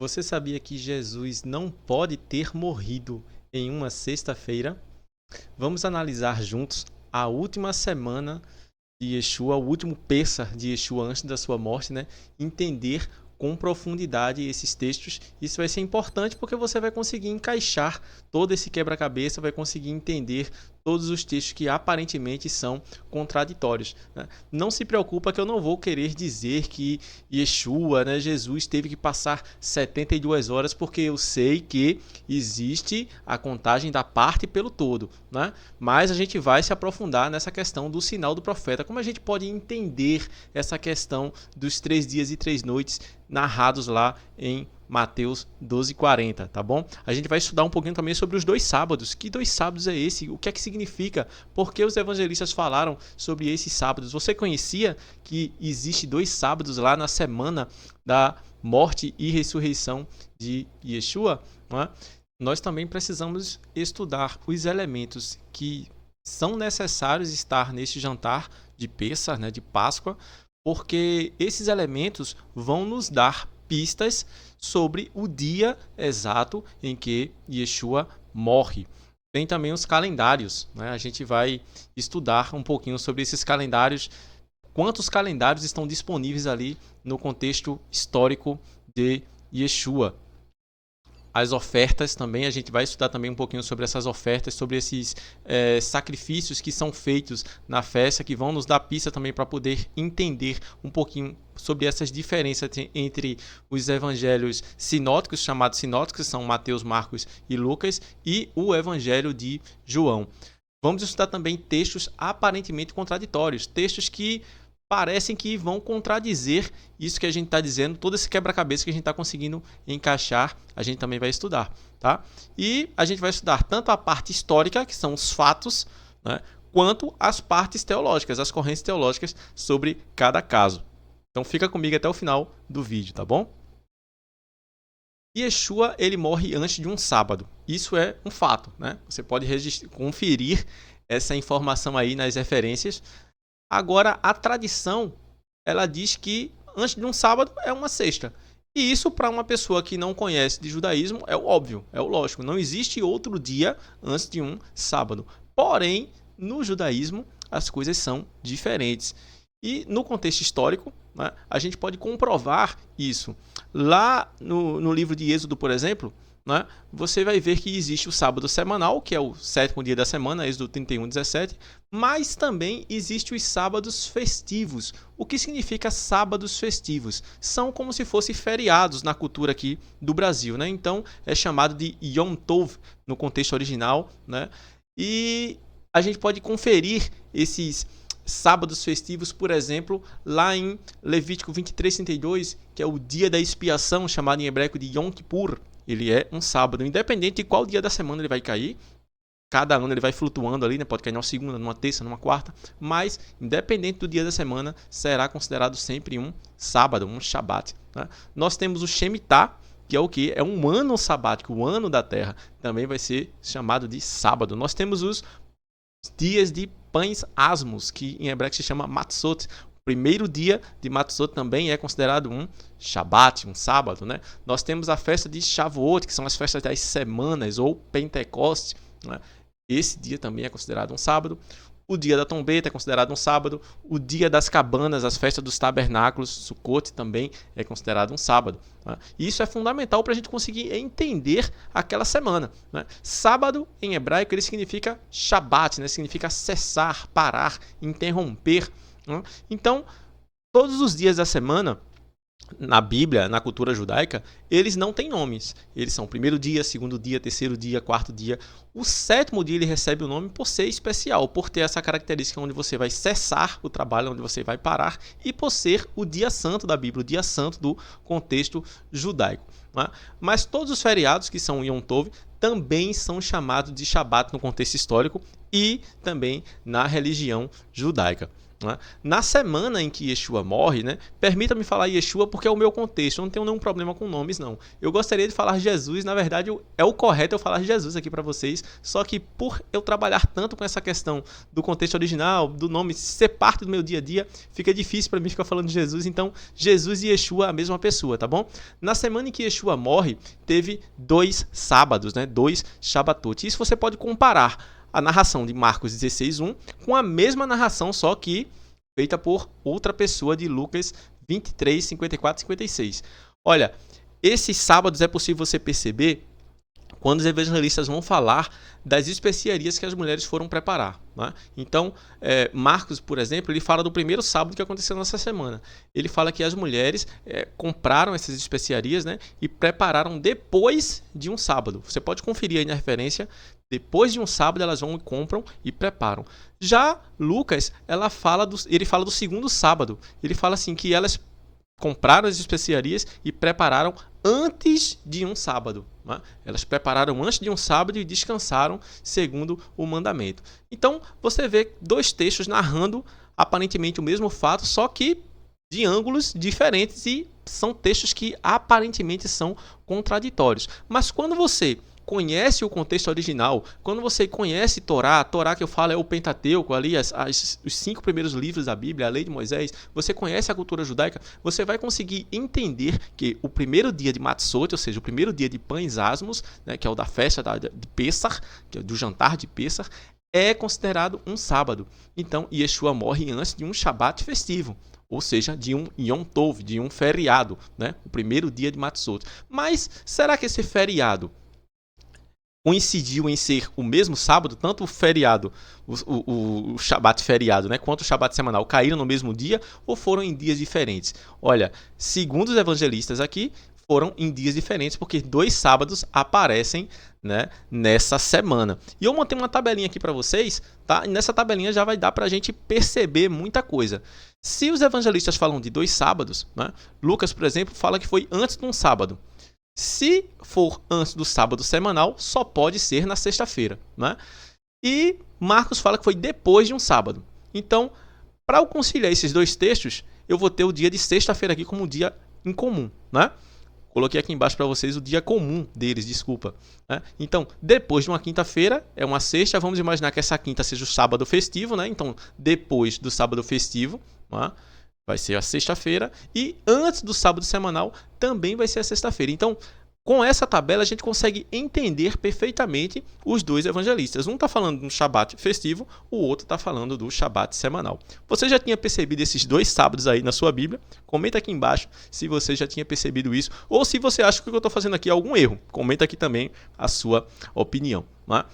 Você sabia que Jesus não pode ter morrido em uma sexta-feira? Vamos analisar juntos a última semana de Yeshua, o último Pêssar de Yeshua antes da sua morte, né? Entender com profundidade esses textos. Isso vai ser importante porque você vai conseguir encaixar todo esse quebra-cabeça, vai conseguir entender todos os textos que aparentemente são contraditórios, né? Não se preocupa que eu não vou querer dizer que Yeshua, né, Jesus, teve que passar 72 horas, porque eu sei que existe a contagem da parte pelo todo, né? Mas a gente vai se aprofundar nessa questão do sinal do profeta, como a gente pode entender essa questão dos 3 dias e 3 noites narrados lá em Mateus 12:40, tá bom? A gente vai estudar um pouquinho também sobre os 2 sábados. Que 2 sábados é esse? O que é que significa? Por que os evangelistas falaram sobre esses sábados? Você conhecia que existe 2 sábados lá na semana da morte e ressurreição de Yeshua? Não é? Nós também precisamos estudar os elementos que são necessários estar neste jantar de Pêssar, né, de Páscoa, porque esses elementos vão nos dar pistas sobre o dia exato em que Yeshua morre. Tem também os calendários, né? A gente vai estudar um pouquinho sobre esses calendários, quantos calendários estão disponíveis ali no contexto histórico de Yeshua. As ofertas também, a gente vai estudar também um pouquinho sobre essas ofertas, sobre esses sacrifícios que são feitos na festa, que vão nos dar pista também para poder entender um pouquinho sobre essas diferenças entre os evangelhos sinóticos, chamados sinóticos, que são Mateus, Marcos e Lucas, e o evangelho de João. Vamos estudar também textos aparentemente contraditórios, textos que parecem que vão contradizer isso que a gente está dizendo, todo esse quebra-cabeça que a gente está conseguindo encaixar, a gente também vai estudar, tá? E a gente vai estudar tanto a parte histórica, que são os fatos, né, quanto as partes teológicas, as correntes teológicas sobre cada caso. Então fica comigo até o final do vídeo, tá bom? Yeshua, ele morre antes de um sábado. Isso é um fato, né? Você pode conferir essa informação aí nas referências. Agora, a tradição, ela diz que antes de um sábado é uma sexta. E isso, para uma pessoa que não conhece de judaísmo, é o óbvio, é o lógico. Não existe outro dia antes de um sábado. Porém, no judaísmo, as coisas são diferentes. E no contexto histórico, né, a gente pode comprovar isso. Lá no livro de Êxodo, por exemplo, né, você vai ver que existe o sábado semanal, que é o 7º dia da semana, Êxodo 31:17, mas também existe os sábados festivos. O que significa sábados festivos? São como se fossem feriados na cultura aqui do Brasil, né? Então é chamado de Yom Tov no contexto original, né? E a gente pode conferir esses sábados festivos, por exemplo, lá em Levítico 23:32, que é o dia da expiação, chamado em hebraico de Yom Kippur. Ele é um sábado, independente de qual dia da semana ele vai cair. Cada ano ele vai flutuando ali, né? Pode cair numa segunda, numa terça, numa quarta, mas independente do dia da semana, será considerado sempre um sábado, um Shabat, né? Nós temos o Shemitah, que é o que? É um ano sabático, o ano da terra, também vai ser chamado de sábado. Nós temos os dias de pães asmos, que em hebraico se chama Matzot. O primeiro dia de Matzot também é considerado um Shabat, um sábado, né? Nós temos a festa de Shavuot, que são as festas das semanas, ou Pentecoste, né? Esse dia também é considerado um sábado. O dia da trombeta é considerado um sábado. O dia das cabanas, as festas dos tabernáculos, Sukkot, também é considerado um sábado, né? E isso é fundamental para a gente conseguir entender aquela semana, né? Sábado, em hebraico, ele significa Shabat, né? Significa cessar, parar, interromper, né? Então, todos os dias da semana, na Bíblia, na cultura judaica, eles não têm nomes. Eles são primeiro dia, segundo dia, terceiro dia, quarto dia. O 7º dia ele recebe o nome por ser especial, por ter essa característica onde você vai cessar o trabalho, onde você vai parar, e por ser o dia santo da Bíblia, o dia santo do contexto judaico, né? Mas todos os feriados que são Yom Tov também são chamados de Shabat no contexto histórico e também na religião judaica, né? Na semana em que Yeshua morre, né? Permita-me falar Yeshua porque é o meu contexto, eu não tenho nenhum problema com nomes, não. Eu gostaria de falar Jesus, na verdade é o correto eu falar Jesus aqui para vocês, só que por eu trabalhar tanto com essa questão do contexto original, do nome ser parte do meu dia a dia, fica difícil para mim ficar falando de Jesus, então Jesus e Yeshua a mesma pessoa, tá bom? Na semana em que Yeshua morre, teve 2 sábados, né? 2 Shabbatot. Isso você pode comparar a narração de Marcos 16:1 com a mesma narração, só que feita por outra pessoa de Lucas 23, 54 e 56. Olha, esses sábados é possível você perceber quando os evangelistas vão falar das especiarias que as mulheres foram preparar, né? Então, Marcos, por exemplo, ele fala do primeiro sábado que aconteceu nessa semana. Ele fala que as mulheres compraram essas especiarias, né, e prepararam depois de um sábado. Você pode conferir aí na referência. Depois de um sábado, elas vão e compram e preparam. Já Lucas, ele fala do segundo sábado. Ele fala assim que elas compraram as especiarias e prepararam antes de um sábado, né? Elas prepararam antes de um sábado e descansaram segundo o mandamento. Então, você vê 2 textos narrando aparentemente o mesmo fato, só que de ângulos diferentes, e são textos que aparentemente são contraditórios. Mas quando você conhece o contexto original, quando você conhece Torá que eu falo é o Pentateuco, ali os 5 primeiros livros da Bíblia, a lei de Moisés, você conhece a cultura judaica, você vai conseguir entender que o primeiro dia de Matzot, ou seja, o primeiro dia de pães asmos, né, que é o da festa de Pessah, que é do jantar de Pessah, é considerado um sábado. Então, Yeshua morre antes de um Shabat festivo, ou seja, de um Yom Tov, de um feriado, né, o primeiro dia de Matzot. Mas será que esse feriado coincidiu em ser o mesmo sábado? Tanto o feriado, o Shabat feriado, né, quanto o Shabat semanal caíram no mesmo dia ou foram em dias diferentes? Olha, segundo os evangelistas aqui, foram em dias diferentes, porque 2 sábados aparecem, né, nessa semana. E eu montei uma tabelinha aqui para vocês, tá? E nessa tabelinha já vai dar para a gente perceber muita coisa. Se os evangelistas falam de 2 sábados, né, Lucas, por exemplo, fala que foi antes de um sábado. Se for antes do sábado semanal, só pode ser na sexta-feira, né? E Marcos fala que foi depois de um sábado. Então, para eu conciliar esses 2 textos, eu vou ter o dia de sexta-feira aqui como um dia incomum, né? Coloquei aqui embaixo para vocês o dia comum deles, desculpa, né? Então, depois de uma quinta-feira, é uma sexta, vamos imaginar que essa quinta seja o sábado festivo, né? Então, depois do sábado festivo, né, vai ser a sexta-feira, e antes do sábado semanal também vai ser a sexta-feira. Então, com essa tabela, a gente consegue entender perfeitamente os 2 evangelistas. Um está falando do Shabat festivo, o outro está falando do Shabat semanal. Você já tinha percebido esses 2 sábados aí na sua Bíblia? Comenta aqui embaixo se você já tinha percebido isso, ou se você acha que o que eu estou fazendo aqui é algum erro. Comenta aqui também a sua opinião, né?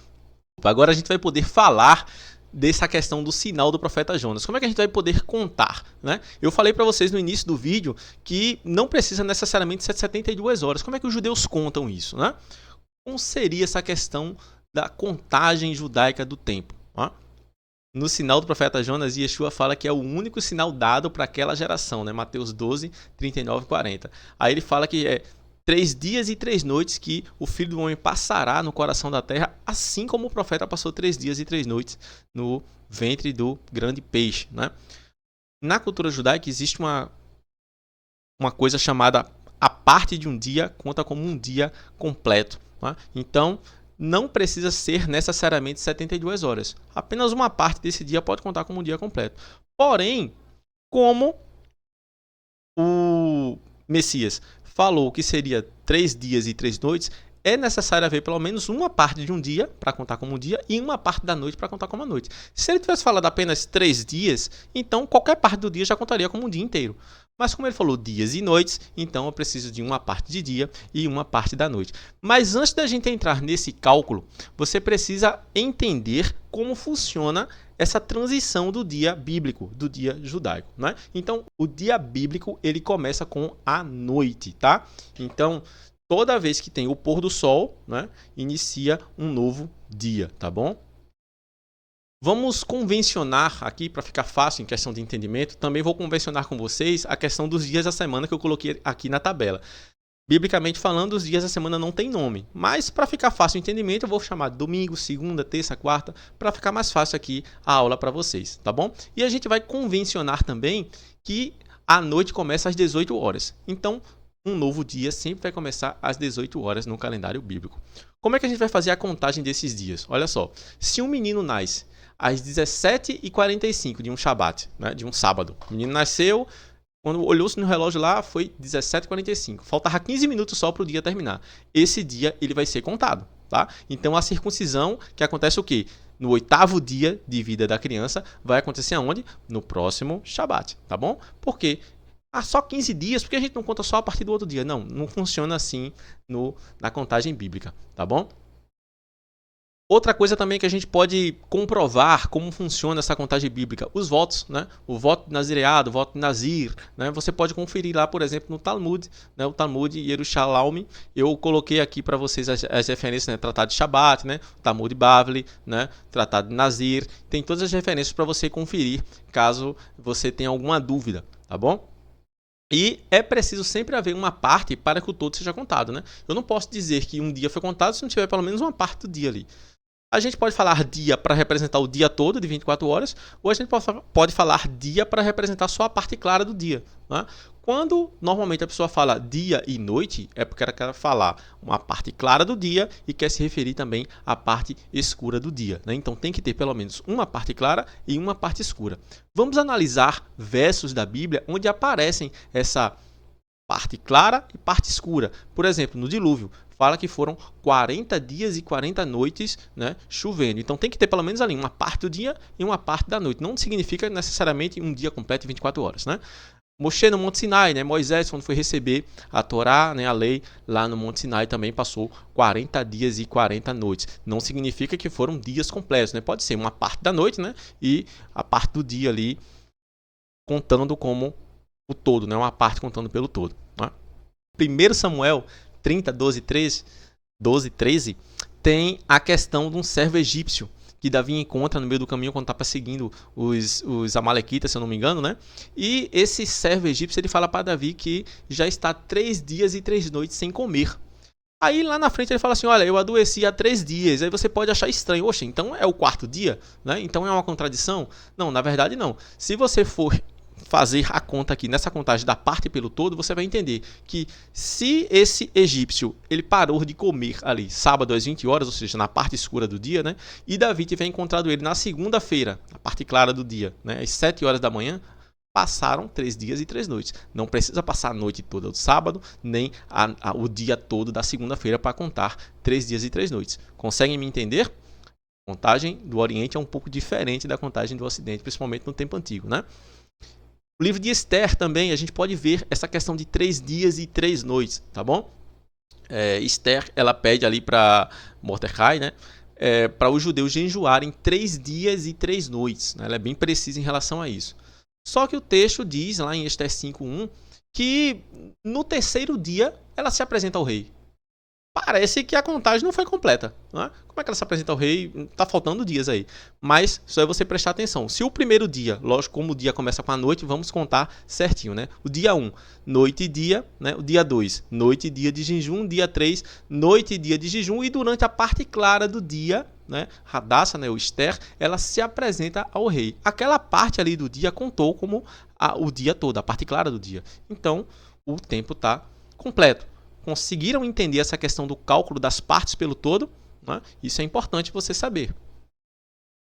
Agora a gente vai poder falar dessa questão do sinal do profeta Jonas. Como é que a gente vai poder contar, né? Eu falei para vocês no início do vídeo que não precisa necessariamente ser 72 horas. Como é que os judeus contam isso, né? Como seria essa questão da contagem judaica do tempo, né? No sinal do profeta Jonas, Yeshua fala que é o único sinal dado para aquela geração, né? Mateus 12, 39 e 40. Aí ele fala que é 3 dias e 3 noites que o Filho do Homem passará no coração da terra, assim como o profeta passou 3 dias e 3 noites no ventre do grande peixe, né? Na cultura judaica existe uma coisa chamada a parte de um dia conta como um dia completo, né? Então, não precisa ser necessariamente 72 horas. Apenas uma parte desse dia pode contar como um dia completo. Porém, como o Messias falou que seria 3 dias e 3 noites, é necessário haver pelo menos uma parte de um dia para contar como um dia e uma parte da noite para contar como uma noite. Se ele tivesse falado apenas 3 dias, então qualquer parte do dia já contaria como um dia inteiro. Mas como ele falou dias e noites, então eu preciso de uma parte de dia e uma parte da noite. Mas antes da gente entrar nesse cálculo, você precisa entender como funciona essa transição do dia bíblico, do dia judaico, né? Então, o dia bíblico, ele começa com a noite, tá? Então, toda vez que tem o pôr do sol, né, inicia um novo dia, tá bom? Vamos convencionar aqui, para ficar fácil em questão de entendimento, também vou convencionar com vocês a questão dos dias da semana que eu coloquei aqui na tabela. Biblicamente falando, os dias da semana não tem nome, mas para ficar fácil o entendimento, eu vou chamar de domingo, segunda, terça, quarta, para ficar mais fácil aqui a aula para vocês, tá bom? E a gente vai convencionar também que a noite começa às 18 horas. Então, um novo dia sempre vai começar às 18 horas no calendário bíblico. Como é que a gente vai fazer a contagem desses dias? Olha só, se um menino nasce às 17h45 de um Shabat, né, de um sábado, o menino nasceu, quando olhou-se no relógio lá, foi 17h45. Faltava 15 minutos só para o dia terminar. Esse dia ele vai ser contado, tá? Então a circuncisão, que acontece o quê? No 8º dia de vida da criança, vai acontecer aonde? No próximo Shabat, tá bom? Porque só 15 dias, porque a gente não conta só a partir do outro dia. Não, não funciona assim na contagem bíblica, tá bom? Outra coisa também que a gente pode comprovar como funciona essa contagem bíblica, os votos, né? O voto de nazireado, o voto de nazir, né? Você pode conferir lá, por exemplo, no Talmud, né? O Talmud Yerushalayim. Eu coloquei aqui para vocês as referências, né? Tratado de Shabat, né? O Talmud Bavli, né? Tratado de Nazir. Tem todas as referências para você conferir, caso você tenha alguma dúvida, tá bom? E é preciso sempre haver uma parte para que o todo seja contado, né? Eu não posso dizer que um dia foi contado se não tiver pelo menos uma parte do dia ali. A gente pode falar dia para representar o dia todo de 24 horas, ou a gente pode falar dia para representar só a parte clara do dia, né? Quando normalmente a pessoa fala dia e noite, é porque ela quer falar uma parte clara do dia e quer se referir também à parte escura do dia, né? Então tem que ter pelo menos uma parte clara e uma parte escura. Vamos analisar versos da Bíblia onde aparecem essa parte clara e parte escura. Por exemplo, no dilúvio, fala que foram 40 dias e 40 noites, né, chovendo. Então tem que ter pelo menos ali uma parte do dia e uma parte da noite. Não significa necessariamente um dia completo de 24 horas, né? Moshe no Monte Sinai, né? Moisés, quando foi receber a Torá, né, a lei, lá no Monte Sinai também passou 40 dias e 40 noites. Não significa que foram dias completos, né? Pode ser uma parte da noite, né, e a parte do dia ali contando como o todo, né? Uma parte contando pelo todo, né? 1 Samuel 30, 12, 13, tem a questão de um servo egípcio que Davi encontra no meio do caminho quando está perseguindo os amalequitas, se eu não me engano, né? E esse servo egípcio, ele fala para Davi que já está 3 dias e 3 noites sem comer. Aí lá na frente ele fala assim, olha, eu adoeci há 3 dias. Aí você pode achar estranho, oxe, então é o 4º dia, né? Então é uma contradição? Não, na verdade não. Se você for fazer a conta aqui, nessa contagem da parte pelo todo, você vai entender que se esse egípcio ele parou de comer ali sábado às 20 horas, ou seja, na parte escura do dia, né? E Davi tiver encontrado ele na segunda-feira, na parte clara do dia, né? Às 7 horas da manhã, passaram 3 dias e 3 noites. Não precisa passar a noite toda do sábado, nem o dia todo da segunda-feira para contar 3 dias e 3 noites. Conseguem me entender? A contagem do Oriente é um pouco diferente da contagem do Ocidente, principalmente no tempo antigo, né? O livro de Esther também, a gente pode ver essa questão de 3 dias e 3 noites, tá bom? Esther, ela pede ali para Mordecai, né? Para os judeus jejuarem 3 dias e 3 noites, né? Ela é bem precisa em relação a isso. Só que o texto diz, lá em Esther 5:1, que no 3º dia ela se apresenta ao rei. Parece que a contagem não foi completa, né? Como é que ela se apresenta ao rei? Tá faltando dias aí. Mas só é você prestar atenção. Se o primeiro dia, lógico, como o dia começa com a noite, vamos contar certinho, né? O dia 1, noite e dia, né? O dia 2, noite e dia de jejum. Dia 3, noite e dia de jejum. E durante a parte clara do dia, né? Hadassah, né? O Esther, ela se apresenta ao rei. Aquela parte ali do dia contou como o dia todo, a parte clara do dia. Então, o tempo está completo. Conseguiram entender essa questão do cálculo das partes pelo todo, né? Isso é importante você saber.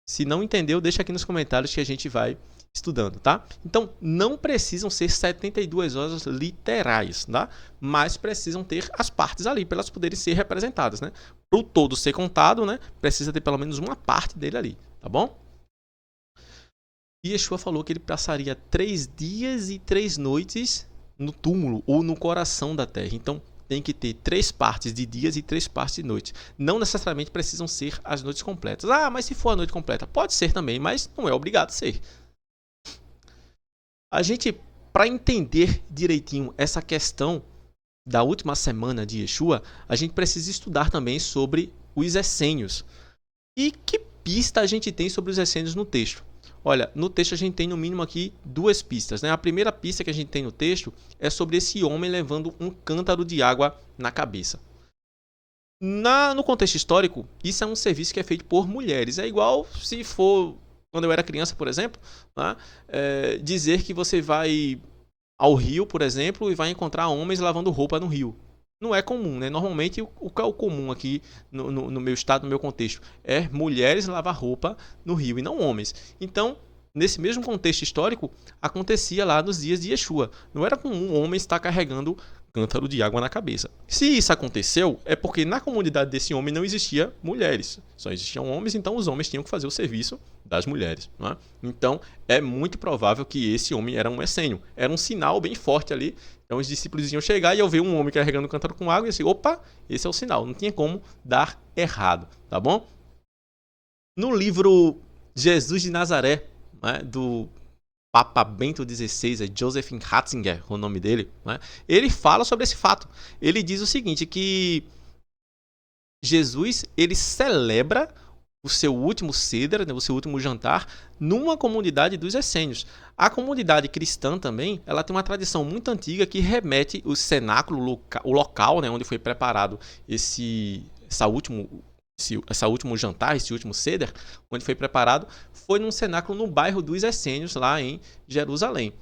Se não entendeu, deixa aqui nos comentários que a gente vai estudando, tá? Então, não precisam ser 72 horas literais, tá? Mas precisam ter as partes ali para elas poderem ser representadas, né? Para o todo ser contado, né? Precisa ter pelo menos uma parte dele ali, tá bom? E Yeshua falou que ele passaria 3 dias e 3 noites no túmulo ou no coração da terra. Então, tem que ter 3 partes de dias e 3 partes de noites. Não necessariamente precisam ser as noites completas. Ah, mas se for a noite completa, pode ser também, mas não é obrigado a ser. A gente, para entender direitinho essa questão da última semana de Yeshua, a gente precisa estudar também sobre os essênios. E que pista a gente tem sobre os essênios no texto? Olha, no texto a gente tem no mínimo aqui duas pistas, né? A primeira pista que a gente tem no texto é sobre esse homem levando um cântaro de água na cabeça. No contexto histórico, isso é um serviço que é feito por mulheres. É igual se for, quando eu era criança, por exemplo, né? Dizer que você vai ao rio, por exemplo, e vai encontrar homens lavando roupa no rio. Não é comum, né? Normalmente, o que é o comum aqui no meu estado, no meu contexto, é mulheres lavar roupa no rio e não homens. Então, nesse mesmo contexto histórico, acontecia lá nos dias de Yeshua. Não era comum um homem estar carregando cântaro de água na cabeça. Se isso aconteceu, é porque na comunidade desse homem não existia mulheres. Só existiam homens, então os homens tinham que fazer o serviço das mulheres. Não é? Então, é muito provável que esse homem era um essênio. Era um sinal bem forte ali. Então, os discípulos iam chegar e eu ver um homem carregando um cântaro com água e assim, opa, esse é o sinal. Não tinha como dar errado, tá bom? No livro Jesus de Nazaré, né, do Papa Bento XVI, é Joseph Ratzinger, o nome dele, né? Ele fala sobre esse fato. Ele diz o seguinte, que Jesus ele celebra o seu último Seder, né, o seu último jantar, numa comunidade dos essênios. A comunidade cristã também, ela tem uma tradição muito antiga que remete o cenáculo, o local, né, onde foi preparado esse último jantar, esse último Seder, onde foi preparado, foi num cenáculo no bairro dos Essênios, lá em Jerusalém.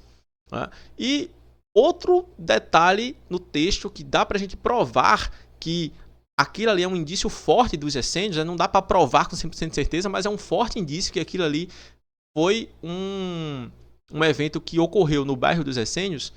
Né? E outro detalhe no texto que dá para a gente provar que aquilo ali é um indício forte dos Essênios, né? Não dá para provar com 100% de certeza, mas é um forte indício que aquilo ali foi um evento que ocorreu no bairro dos Essênios,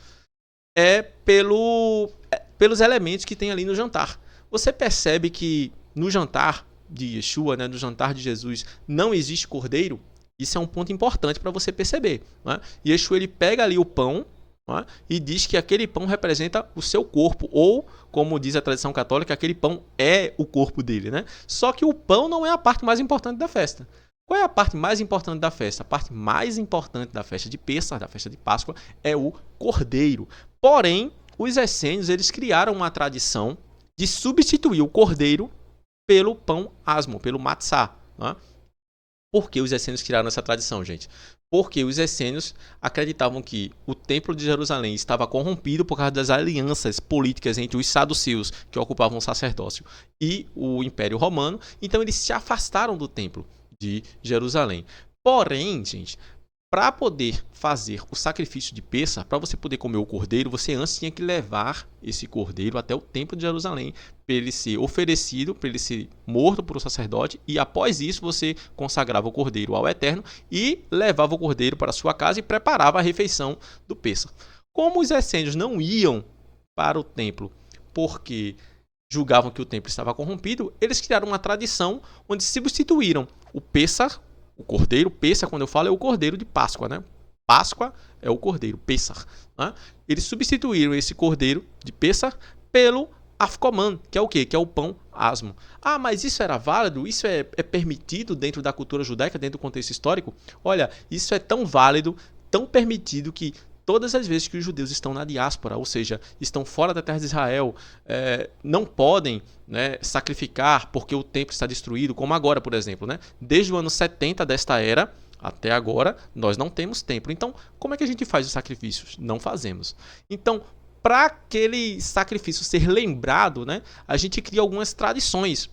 pelos elementos que tem ali no jantar. Você percebe que no jantar de Yeshua, né, no jantar de Jesus, não existe cordeiro? Isso é um ponto importante para você perceber. Né? Yeshua ele pega ali o pão, né, e diz que aquele pão representa o seu corpo, ou, como diz a tradição católica, aquele pão é o corpo dele. Né? Só que o pão não é a parte mais importante da festa. Qual é a parte mais importante da festa? A parte mais importante da festa de Pêssar, da festa de Páscoa, é o cordeiro. Porém, os essênios eles criaram uma tradição de substituir o cordeiro pelo pão asmo, pelo matzá. Né? Por que os essênios criaram essa tradição, gente? Porque os essênios acreditavam que o templo de Jerusalém estava corrompido por causa das alianças políticas entre os saduceus, que ocupavam o sacerdócio, e o Império Romano. Então eles se afastaram do templo de Jerusalém. Porém, gente, para poder fazer o sacrifício de Pêssar, para você poder comer o cordeiro, você antes tinha que levar esse cordeiro até o templo de Jerusalém, para ele ser oferecido, para ele ser morto por um sacerdote, e após isso você consagrava o cordeiro ao Eterno e levava o cordeiro para a sua casa e preparava a refeição do Pêssar. Como os essênios não iam para o templo porque julgavam que o templo estava corrompido, eles criaram uma tradição onde substituíram o Pêssar, o cordeiro. Pêssar, quando eu falo, é o cordeiro de Páscoa, né? Páscoa é o cordeiro, Pêssar. Né? Eles substituíram esse cordeiro de Pêssar pelo Afkoman, que é o quê? Que é o pão asmo. Ah, mas isso era válido? Isso é permitido dentro da cultura judaica, dentro do contexto histórico? Olha, isso é tão válido, tão permitido que todas as vezes que os judeus estão na diáspora, ou seja, estão fora da terra de Israel, não podem, né, sacrificar porque o templo está destruído, como agora, por exemplo. Né? Desde o ano 70 desta era até agora, nós não temos templo. Então, como é que a gente faz os sacrifícios? Não fazemos. Então, para aquele sacrifício ser lembrado, né, a gente cria algumas tradições.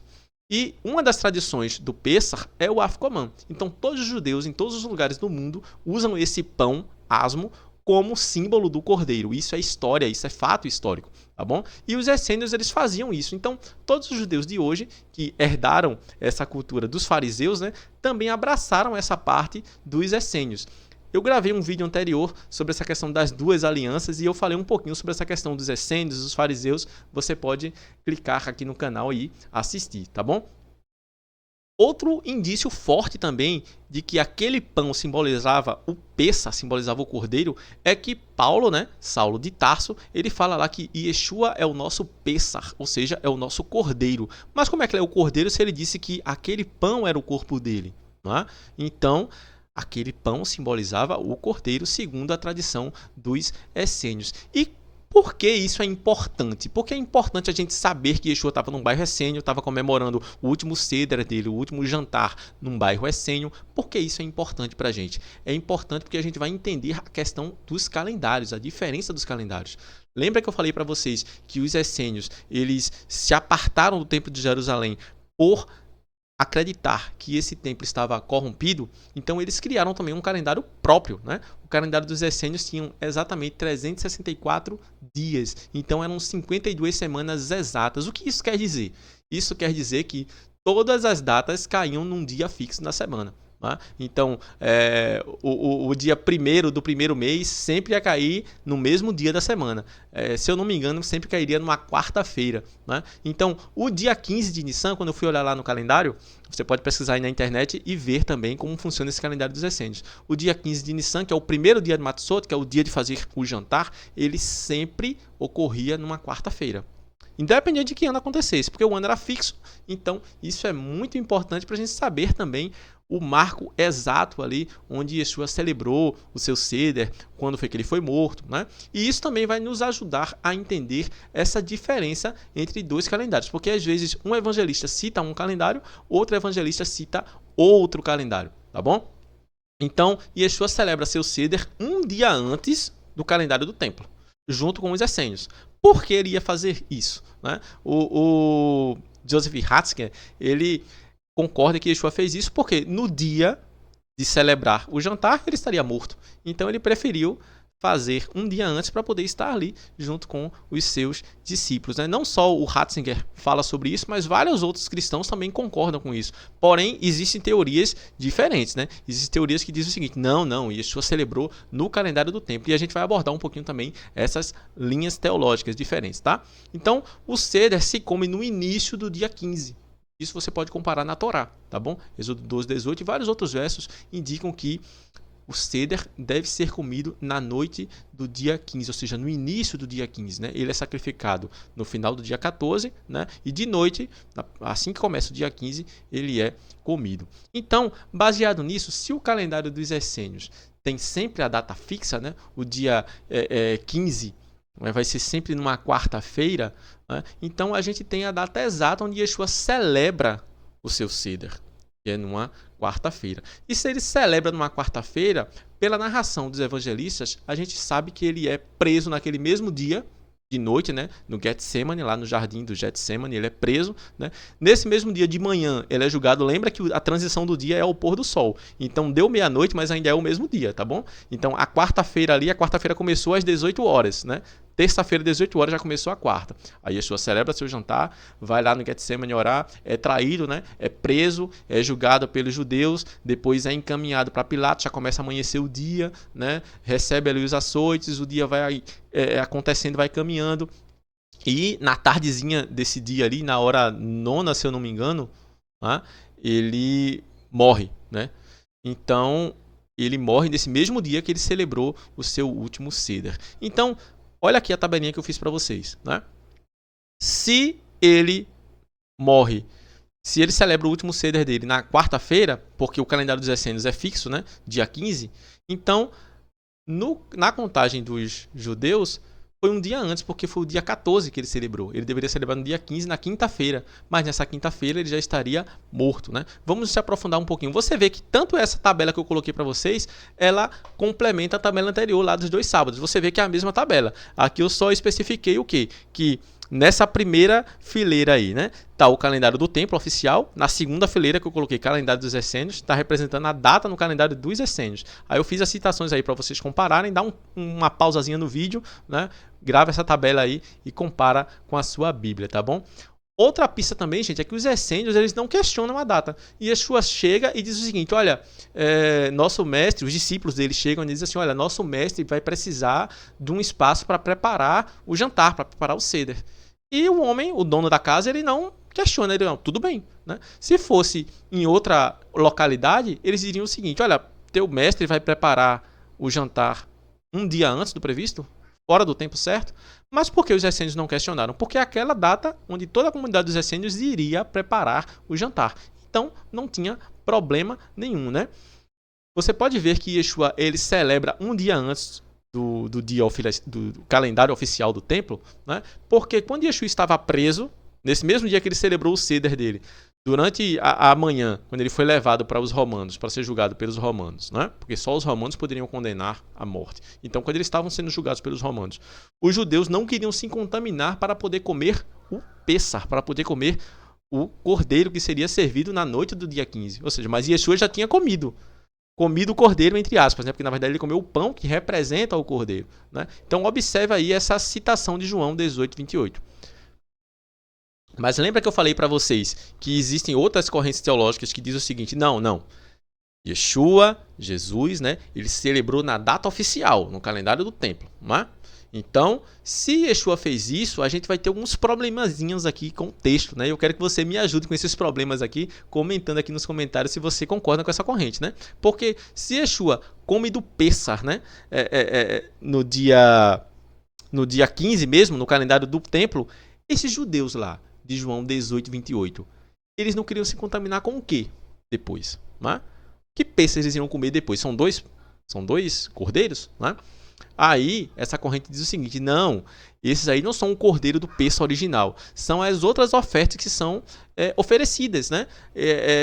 E uma das tradições do Pêssar é o Afkoman. Então, todos os judeus, em todos os lugares do mundo, usam esse pão asmo como símbolo do cordeiro. Isso é história, isso é fato histórico, tá bom? E os essênios, eles faziam isso. Então, todos os judeus de hoje que herdaram essa cultura dos fariseus, né, também abraçaram essa parte dos essênios. Eu gravei um vídeo anterior sobre essa questão das duas alianças e eu falei um pouquinho sobre essa questão dos essênios, dos fariseus. Você pode clicar aqui no canal e assistir, tá bom? Outro indício forte também de que aquele pão simbolizava o Pêssar, simbolizava o cordeiro, é que Paulo, né, Saulo de Tarso, ele fala lá que Yeshua é o nosso Pêssar, ou seja, é o nosso cordeiro. Mas como é que ele é o cordeiro se ele disse que aquele pão era o corpo dele? Não é? Então, aquele pão simbolizava o cordeiro, segundo a tradição dos essênios. E Por que isso é importante? Porque é importante a gente saber que Yeshua estava num bairro essênio, estava comemorando o último Seder dele, o último jantar num bairro essênio. Por que isso é importante para a gente? É importante porque a gente vai entender a questão dos calendários, a diferença dos calendários. Lembra que eu falei para vocês que os essênios, eles se apartaram do Templo de Jerusalém por acreditar que esse templo estava corrompido, então eles criaram também um calendário próprio, né? O calendário dos essênios tinha exatamente 364 dias, então eram 52 semanas exatas. O que isso quer dizer? Isso quer dizer que todas as datas caíam num dia fixo na semana. Então, o dia 1º do primeiro mês sempre ia cair no mesmo dia da semana. Se eu não me engano, sempre cairia numa quarta-feira. Então, o dia 15 de Nissan, quando eu fui olhar lá no calendário, você pode pesquisar aí na internet e ver também como funciona esse calendário dos essênios. O dia 15 de Nissan, que é o primeiro dia de Matzot, que é o dia de fazer o jantar, ele sempre ocorria numa quarta-feira. Independente de que ano acontecesse, porque o ano era fixo. Então, isso é muito importante para a gente saber também o marco exato ali onde Yeshua celebrou o seu Seder, quando foi que ele foi morto, né? E isso também vai nos ajudar a entender essa diferença entre dois calendários, porque às vezes um evangelista cita um calendário, outro evangelista cita outro calendário, tá bom? Então, Yeshua celebra seu Seder um dia antes do calendário do templo, junto com os essênios. Por que ele ia fazer isso, né? O Joseph Ratzinger, ele concorda que Yeshua fez isso porque no dia de celebrar o jantar ele estaria morto. Então ele preferiu fazer um dia antes para poder estar ali junto com os seus discípulos. Não só o Ratzinger fala sobre isso, mas vários outros cristãos também concordam com isso. Porém, existem teorias diferentes. Existem teorias que dizem o seguinte: não, Yeshua celebrou no calendário do templo. E a gente vai abordar um pouquinho também essas linhas teológicas diferentes. Tá? Então, o Seder se come no início do dia 15. Isso você pode comparar na Torá, tá bom? Êxodo 12, 18 e vários outros versos indicam que o Seder deve ser comido na noite do dia 15, ou seja, no início do dia 15. Ele é sacrificado no final do dia 14, e de noite, assim que começa o dia 15, ele é comido. Então, baseado nisso, se o calendário dos essênios tem sempre a data fixa, o dia 15, vai ser sempre numa quarta-feira, então a gente tem a data exata onde Yeshua celebra o seu Seder, que é numa quarta-feira. E se ele celebra numa quarta-feira, pela narração dos evangelistas, a gente sabe que ele é preso naquele mesmo dia, de noite, no Getsemane, lá no jardim do Getsemane, ele é preso. Nesse mesmo dia de manhã, ele é julgado. Lembra que a transição do dia é ao pôr do sol. Então, deu meia-noite, mas ainda é o mesmo dia, tá bom? Então, a quarta-feira começou às 18 horas, Terça-feira, 18 horas, já começou a quarta. Aí Yeshua celebra seu jantar, vai lá no Getsemane orar, é traído, é preso, é julgado pelos judeus, depois é encaminhado para Pilatos, já começa a amanhecer o dia, recebe ali os açoites, o dia vai acontecendo, vai caminhando. E na tardezinha desse dia ali, na hora 9ª, se eu não me engano, ele morre, Então, ele morre nesse mesmo dia que ele celebrou o seu último Seder. Então, olha aqui a tabelinha que eu fiz para vocês. Se ele morre, se ele celebra o último Seder dele na quarta-feira, porque o calendário dos essênios é fixo, dia 15, então, na contagem dos judeus, foi um dia antes, porque foi o dia 14 que ele celebrou. Ele deveria celebrar no dia 15, na quinta-feira. Mas nessa quinta-feira ele já estaria morto, Vamos se aprofundar um pouquinho. Você vê que tanto essa tabela que eu coloquei para vocês, ela complementa a tabela anterior lá dos 2 sábados. Você vê que é a mesma tabela. Aqui eu só especifiquei o quê? Que nessa primeira fileira aí, tá o calendário do templo oficial. Na segunda fileira que eu coloquei calendário dos essênios, está representando a data no calendário dos essênios. Aí eu fiz as citações aí para vocês compararem, dá uma pausazinha no vídeo, grava essa tabela aí e compara com a sua Bíblia, tá bom? Outra pista também, gente, é que os essênios, eles não questionam a data. E Yeshua chega e diz o seguinte: olha, nosso mestre, os discípulos dele chegam e dizem assim: olha, nosso mestre vai precisar de um espaço para preparar o jantar, para preparar o Seder. E o homem, o dono da casa, ele não questiona, ele não, tudo bem. Se fosse em outra localidade, eles diriam o seguinte: olha, teu mestre vai preparar o jantar um dia antes do previsto, fora do tempo certo. Mas por que os essênios não questionaram? Porque é aquela data onde toda a comunidade dos essênios iria preparar o jantar. Então, não tinha problema nenhum, Você pode ver que Yeshua, ele celebra um dia antes do calendário oficial do templo, né? Porque quando Yeshua estava preso, nesse mesmo dia que ele celebrou o Seder dele, durante a manhã, quando ele foi levado para os romanos, para ser julgado pelos romanos, né? Porque só os romanos poderiam condenar à morte. Então, quando eles estavam sendo julgados pelos romanos, os judeus não queriam se contaminar para poder comer o Pêssar, para poder comer o cordeiro que seria servido na noite do dia 15. Ou seja, mas Yeshua já tinha comido o cordeiro, entre aspas, né? Porque na verdade ele comeu o pão que representa o cordeiro, né? Então observe aí essa citação de João 18, 28. Mas lembra que eu falei para vocês que existem outras correntes teológicas que dizem o seguinte: não. Yeshua, Jesus, né? Ele celebrou na data oficial, no calendário do templo, né? Então, se Yeshua fez isso, a gente vai ter alguns problemazinhos aqui com o texto, né? Eu quero que você me ajude com esses problemas aqui, comentando aqui nos comentários se você concorda com essa corrente, né? Porque se Yeshua come do Pêssar, né? No dia 15 mesmo, no calendário do templo, esses judeus lá, de João 18, 28, eles não queriam se contaminar com o quê depois, né? Que Pêssar eles iam comer depois? São dois cordeiros, né? Aí, essa corrente diz o seguinte: não, esses aí não são o cordeiro do Pêssar original, são as outras ofertas que são oferecidas, né?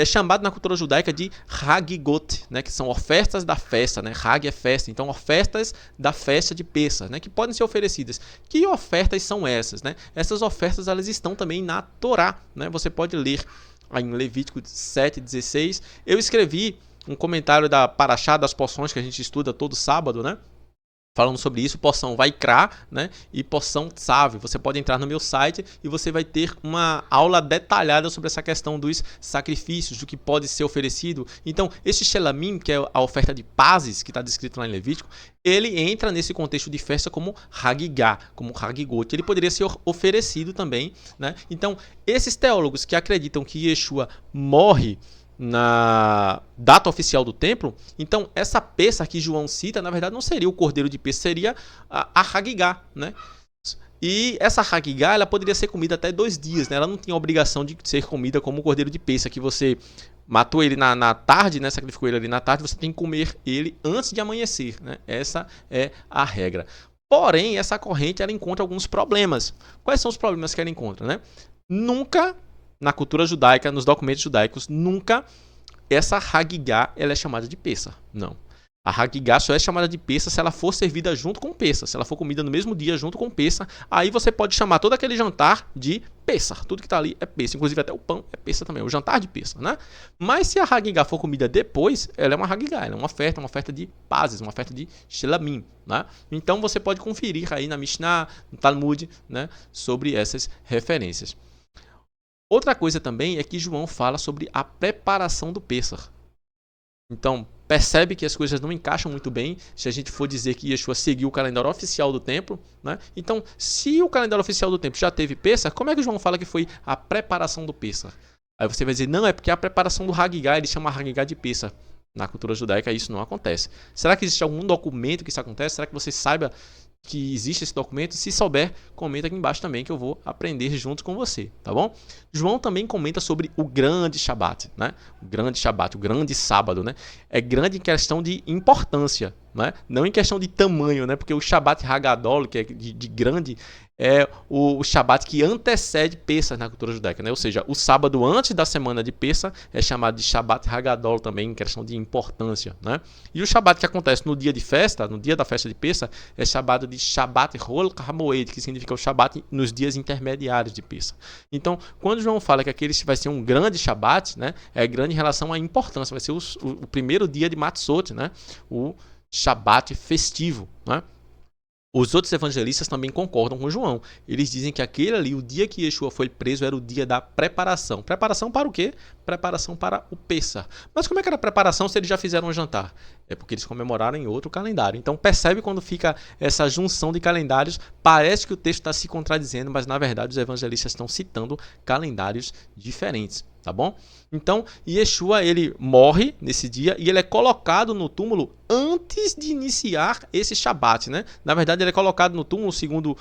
Chamado na cultura judaica de Hagigot, né? Que são ofertas da festa, né? Hag é festa, então ofertas da festa de Pêssar, né? Que podem ser oferecidas. Que ofertas são essas, né? Essas ofertas elas estão também na Torá, né? Você pode ler aí em Levítico 7:16. Eu escrevi um comentário da Paraxá das porções que a gente estuda todo sábado, né? Falando sobre isso, porção Vaikra, né? E porção Tzav. Você pode entrar no meu site e você vai ter uma aula detalhada sobre essa questão dos sacrifícios, do que pode ser oferecido. Então, esse Shelamim, que é a oferta de pazes, que está descrito lá em Levítico, ele entra nesse contexto de festa como Hagigá, como Hagigot. Ele poderia ser oferecido também, né? Então, esses teólogos que acreditam que Yeshua morre na data oficial do templo, então essa Pêssar que João cita, na verdade não seria o cordeiro de Pêssar, seria a Hagigá, né? E essa Hagigá, ela poderia ser comida até 2 dias, né? Ela não tinha a obrigação de ser comida como o cordeiro de Pêssar, que você matou ele na tarde, né? Sacrificou ele ali na tarde, você tem que comer ele antes de amanhecer, né? Essa é a regra. Porém, essa corrente ela encontra alguns problemas. Quais são os problemas que ela encontra, né? Nunca na cultura judaica, nos documentos judaicos, nunca essa Hagigá ela é chamada de Pêssar. Não. A Hagigá só é chamada de Pêssar se ela for servida junto com Pêssar. Se ela for comida no mesmo dia junto com Pêssar, aí você pode chamar todo aquele jantar de Pêssar. Tudo que está ali é Pêssar. Inclusive até o pão é Pêssar também. O jantar de Pêssar, né? Mas se a Hagigá for comida depois, ela é uma Hagigá. Ela é uma oferta de pazes, uma oferta de Shelamim, né? Então você pode conferir aí na Mishnah, no Talmud, né? Sobre essas referências. Outra coisa também é que João fala sobre a preparação do Pêssar. Então, percebe que as coisas não encaixam muito bem se a gente for dizer que Yeshua seguiu o calendário oficial do templo, né? Então, se o calendário oficial do templo já teve Pêssar, como é que João fala que foi a preparação do Pêssar? Aí você vai dizer, não, é porque a preparação do Hagigá, ele chama Hagigá de Pêssar. Na cultura judaica isso não acontece. Será que existe algum documento que isso acontece? Será que você saiba que existe esse documento? Se souber, comenta aqui embaixo também que eu vou aprender junto com você, tá bom? João também comenta sobre o grande Shabat, né? O grande Shabat, o grande sábado, né? É grande em questão de importância, né? Não em questão de tamanho, né? Porque o Shabat Hagadol, que é de grande, é o Shabat que antecede Pêssar na cultura judaica, né? Ou seja, o sábado antes da semana de Pêssar é chamado de Shabat Hagadol também, em questão de importância, né? E o Shabat que acontece no dia de festa, no dia da festa de Pêssar, é chamado de Shabat Hol Hamoed, que significa o Shabat nos dias intermediários de Pêssar. Então, quando João fala que aquele vai ser um grande Shabat, né? É grande em relação à importância, vai ser o primeiro dia de Matzot, né? O Shabat festivo, né? Os outros evangelistas também concordam com João. Eles dizem que aquele ali, o dia que Yeshua foi preso, era o dia da preparação. Preparação para o quê? Preparação para o Pêssar. Mas como é que era a preparação se eles já fizeram um jantar? É porque eles comemoraram em outro calendário. Então percebe quando fica essa junção de calendários, parece que o texto está se contradizendo, mas na verdade os evangelistas estão citando calendários diferentes. Tá bom? Então, Yeshua, ele morre nesse dia e ele é colocado no túmulo antes de iniciar esse Shabat, né? Na verdade, ele é colocado no túmulo, segundo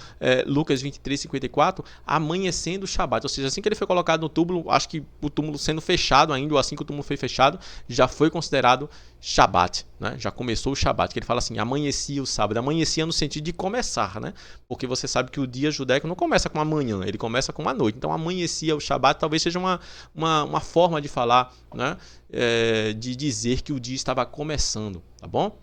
Lucas 23:54, amanhecendo o Shabat. Ou seja, assim que ele foi colocado no túmulo, acho que o túmulo sendo fechado ainda, ou assim que o túmulo foi fechado, já foi considerado Shabat, né? Já começou o Shabat, que ele fala assim, amanhecia o sábado. Amanhecia no sentido de começar, né? Porque você sabe que o dia judaico não começa com a manhã, ele começa com a noite. Então amanhecia o Shabat talvez seja uma forma de falar, né? De dizer que o dia estava começando, tá bom?